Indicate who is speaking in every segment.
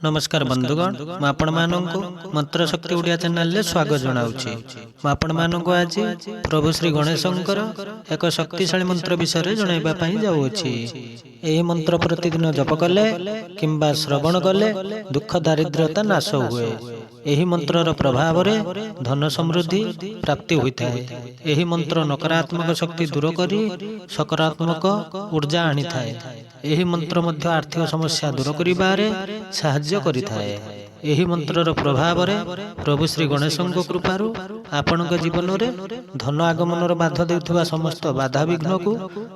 Speaker 1: नमस्कार बंधुगण मु आपण मानंकु मंत्र शक्ति ओडिया चैनल रे स्वागत जनाउछि। मु आपण मानंकु आज प्रभु श्री गणेशंकर एक शक्तिशाली मंत्र विषय रे जणाइबा पई जाउछि। एही मंत्र प्रतिदिन जप कले किंबा श्रवण कले दुख दारिद्र्यता नाश हुए। एही मंत्रर प्रभाव रे धन समृद्धि प्राप्ति होइथाय। एही मंत्र नकारात्मक शक्ति दूर करी सकारात्मक ऊर्जा आनी थाए। एही मंत्र मध्य आर्थिक समस्या दूर करिबारे साहाय्य करिथाए। एही मंत्रर प्रभाव रे प्रभु श्री गणेशंक कृपारु आपनक जीवन रे धन आगमनर बाधा देउथबा समस्त बाधा विघ्न को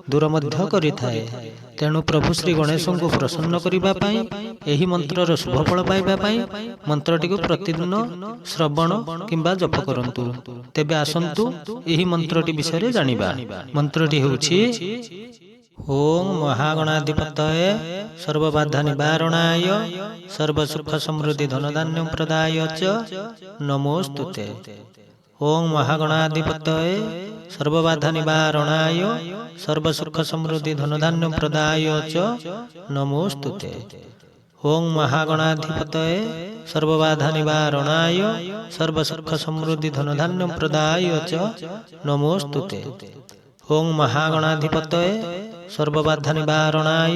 Speaker 1: दूर मध्य करिथाए। तेणु प्रभु श्री गणेशंक प्रसन्न करिबा पई एही मंत्रर शुभ फल पाइबा पई मंत्रटी को प्रतिदिन श्रवण किंबा जप करंतु। तेबे आसंतु एही मंत्रटी विषय रे जानिबा। मंत्रटी होउछि ओम महागणाधिपतये सर्वबाधा निवारणाय सर्वसुख समृद्धि धनधान्य प्रदाय च नमोस्तुते। ओम महागणाधिपतये सर्वबाधा निवारणाय सर्वसुख समृद्धि धनधान्य प्रदाय च नमोस्तुते। ओम महागणाधिपतये सर्वबाधा निवारणाय सर्वसुख समृद्धि धनधान्य प्रदाय च नमोस्तुते। ओम महागणाधिपतये सर्वबाधा निवारणाय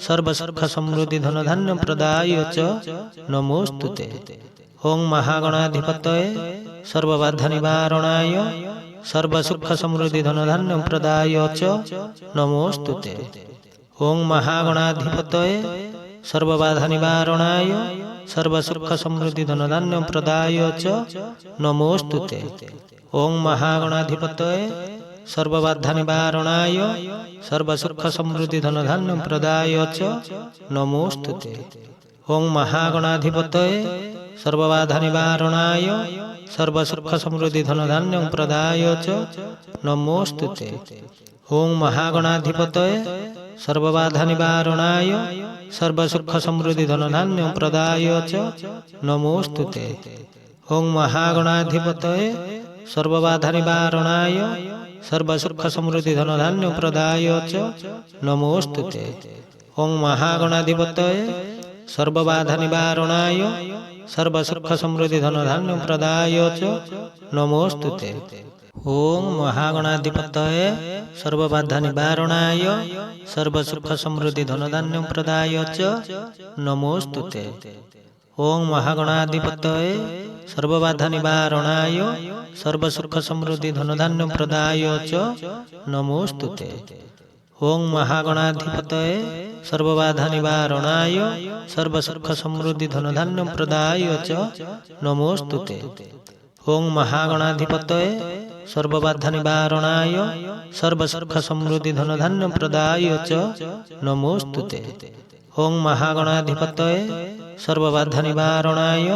Speaker 1: सर्वसुख समृद्धि धनधान्य प्रदाय च नमोस्तुते। ओम महागणाधिपतये सर्वबाधा निवारणाय सर्वसुख समृद्धि धनधान्य प्रदाय च नमोस्तुते। ओम महागणाधिपतये सर्वबाधा निवारणाय सर्वसुख समृद्धि धनधान्य प्रदाय च नमोस्तुते। ओम महागणाधिपतये सर्वबाधा निवारणाय सर्वसुख समृद्धि धनधान्य प्रदाय च नमोस्तुते। ओम महागणाधिपतये सर्वबाधा निवारणाय सर्वसुख समृद्धि धनधान्य प्रदाय च नमोस्तुते। ओम महागणाधिपतये सर्वबाधा निवारणाय सर्वसुख समृद्धि धनधान्य प्रदाय च नमोस्तुते। ओम महागणाधिपतये सर्वबाधा निवारणाय सर्वसुख समृद्धि धनधान्य प्रदाय च नमोस्तुते। ओम महागणाधिपतये सर्वबाधा निवारणाय सर्वसुख समृद्धि धनधान्य प्रदाय च नमोस्तुते। ओम महागणाधिपतये सर्वबाधा निवारणाय सर्वसुख समृद्धि धनधान्य प्रदाय च नमोस्तुते। ओम महागणाधिपतये सर्वबाधा निवारणाय सर्वसुख समृद्धि धनधान्य प्रदाय च नमोस्तुते। ओम महागणाधिपतये सर्वबाधा निवारणाय सर्वसुख समृद्धि धनधान्य प्रदाय च नमोस्तुते। ओम महागणाधिपतये सर्वबाधा निवारणाय सर्वसुख समृद्धि धनधान्य प्रदाय च नमोस्तुते। ओम महागणाधिपतये सर्वबाधा निवारणाय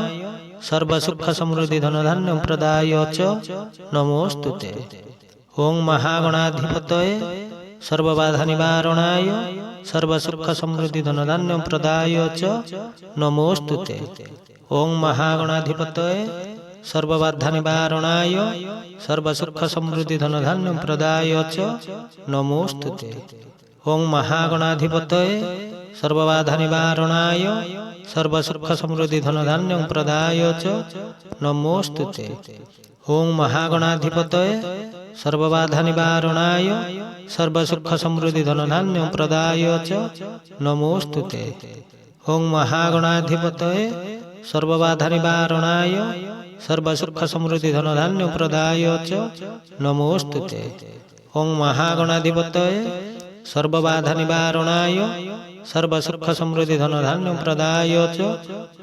Speaker 1: सर्वसुख समृद्धि धनधान्य प्रदाय च नमोस्तुते। ओम महागणाधिपतये सर्वबाधा निवारणाय सर्वसुख समृद्धि धनधान्य प्रदाय च नमोस्तुते। ओम महागणाधिपतये सर्वबाधा निवारणाय सर्वसुख समृद्धि धनधान्य प्रदाय च नमोस्तुते। ओम महागणाधिपतये सर्वबाधा निवारणाय सर्वसुख समृद्धि धनधान्य प्रदाय च नमोस्तुते। ओम महागणाधिपतये सर्वबाधा निवारणाय सर्वसुख समृद्धि धनधान्य प्रदाय च नमोस्तुते। ओम महागणाधिपतये सर्वबाधा निवारणाय सर्वसुख समृद्धि धनधान्य प्रदाय च नमोस्तुते। ओम महागणाधिपतये सर्वबाधा निवारणाय सर्वसुख समृद्धि धनधान्य प्रदाय च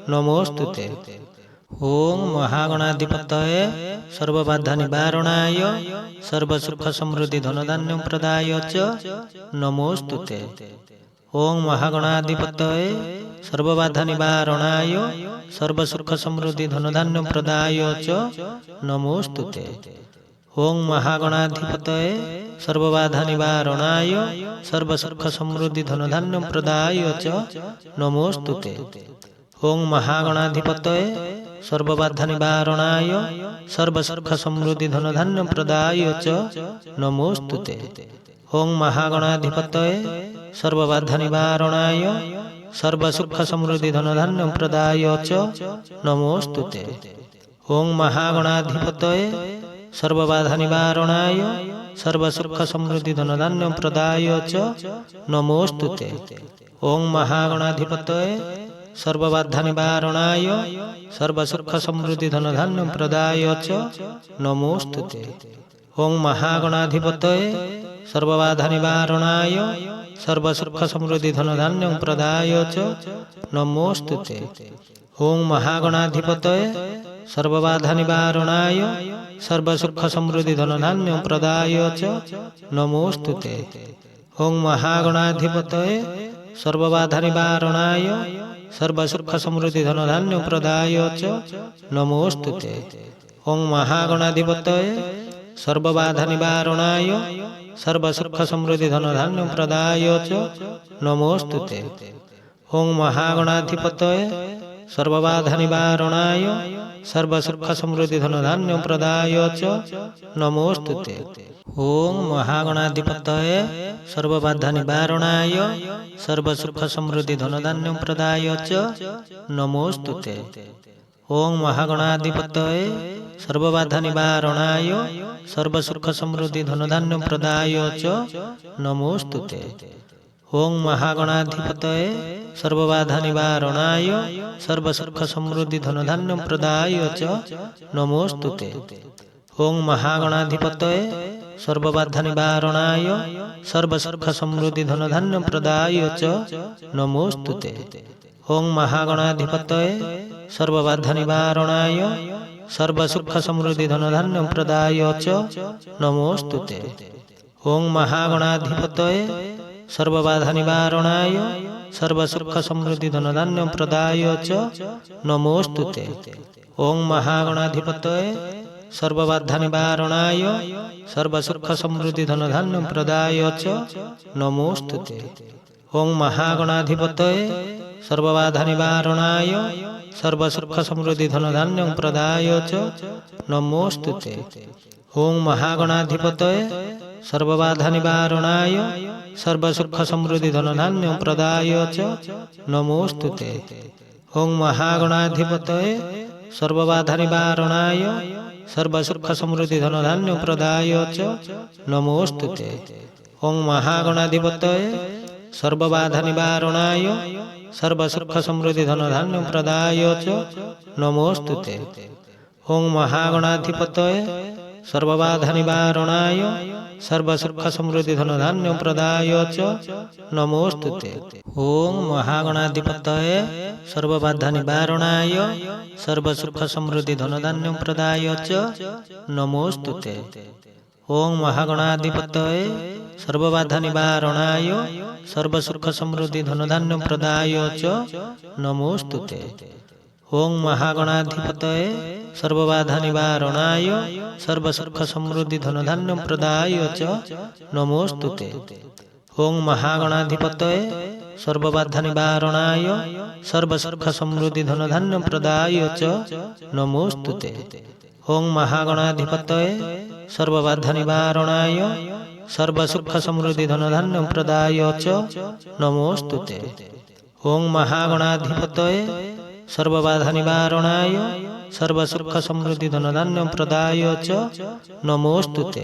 Speaker 1: नमोस्तुते। ओम महागणाधिपतये सर्वबाधा निवारणाय सर्वसुख समृद्धि धनधान्य प्रदाय च नमोस्तुते। ओम महागणाधिपतये सर्वबाधा निवारणाय सर्वसुख समृद्धि धनधान्य प्रदाय च नमोस्तुते। ओम महागणाधिपतये सर्वबाधा निवारणाय सर्वसुख समृद्धि धनधान्य प्रदाय च नमोस्तुते। ओम महागणाधिपतये सर्वबाधा निवारणाय सर्वसुख समृद्धि धनधान्य प्रदाय च नमोस्तुते। ओम महागणाधिपतये सर्वबाधा निवारणाय सर्वसुख समृद्धि धनधान्य प्रदाय च नमोस्तुते। ओं महागणाधिपतये सर्वबाधा निवारणाय सर्वसुख समृद्धि धनधान्य प्रदाय च नमोस्तुते। ओं महागणाधिपतये सर्वबाधा निवारणाय सर्वसुख समृद्धि धनधान्य प्रदाय च नमोस्तुते। ओं महागणाधिपतये सर्वबाधा निवारणाय सर्वसुख समृद्धि धनधान्य प्रदाय च नमोस्तुते। ओं महागणाधिपतये सर्वबाधा निवारणाय सर्वसुख समृद्धि धनधान्य प्रदाय च नमोस्तुते। ओं महागणाधिपतये सर्वबाधा निवारणाय सर्वसुख समृद्धि धनधान्य प्रदाय च नमोस्तुते। ओं महागणाधिपतये सर्वबाधा निवारणाय सर्वसुख समृद्धि धनधान्य प्रदाय च नमोस्तुते। ओं महागणाधिपतये सर्वबाधा निवारणाय सर्वसुख समृद्धि धनधान्य प्रदाय च नमोस्तुते। ओं महागणाधिपतये सर्वबाधा निवारणाय सर्वसुख समृद्धि धनधान्य प्रदाय च नमोस्तुते। ओं महागणाधिपतये सर्वबाधा निवारणाय सर्वसुख समृद्धि धनधान्य प्रदाय च नमोस्तुते। ओं महागणाधिपतये सर्वबाधा निवारणाय सर्वसुख समृद्धि धनधान्य प्रदाय च नमोस्तुते। ओं महागणाधिपतये सर्वबाधा निवारणाय सर्वसुख समृद्धि धनधान्य प्रदाय च नमोस्तुते। ओं महागणाधिपतये सर्वबाधा निवारणाय सर्वसुख समृद्धि धनधान्य प्रदाय च नमोस्तुते। ओं महागणाधिपतये सर्वबाधा निवारणाय सर्वसुख समृद्धि धनधान्य प्रदाय च नमोस्तुते। ओं महागणाधिपतये सर्वबाधा निवारणाय सर्वसुख समृद्धि धनधान्य प्रदाय च नमोस्तुते। ओं महागणाधिपतये सर्वबाधा निवारणाय सर्वसुख समृद्धि धनधान्य प्रदाय च नमोस्तुते। ओं महागणाधिपतये सर्वबाधा निवारणाय सर्वसुख समृद्धि धनधान्य प्रदाय च नमोस्तुते। ओं महागणाधिपतये सर्वबाधा निवारणाय सर्वसुख समृद्धि धनधान्य प्रदाय च नमोस्तुते। ओं महागणाधिपतये सर्वबाधा निवारणाय सर्वसुख समृद्धि धनधान्य प्रदाय च नमोस्तुते। ओं महागणाधिपतये सर्वबाधा निवारणाय सर्वसुख समृद्धि धनधान्य प्रदाय च नमोस्तुते। ओं महागणाधिपतये सर्वबाधा निवारणाय सर्वसुख समृद्धि धनधान्य प्रदाय च नमोस्तुते। ओं महागणाधिपतये सर्वबाधा निवारणाय सर्वसुख समृद्धि धनधान्य प्रदाय च नमोस्तुते। ओं महागणाधिपतये सर्वबाधा निवारणाय सर्वसुख समृद्धि धनधान्य प्रदाय च नमोस्तुते। ओं महागणाधिपतये सर्वबाधा निवारणाय सर्वसुख समृद्धि धनधान्य प्रदाय च नमोस्तुते। ओं महागणाधिपतये सर्वबाधा निवारणाय सर्वसुख समृद्धि धनधान्य प्रदाय च नमोस्तुते। ओं महागणाधिपतये सर्वबाधा निवारणाय सर्वसुख समृद्धि धनधान्य प्रदाय च नमोस्तुते।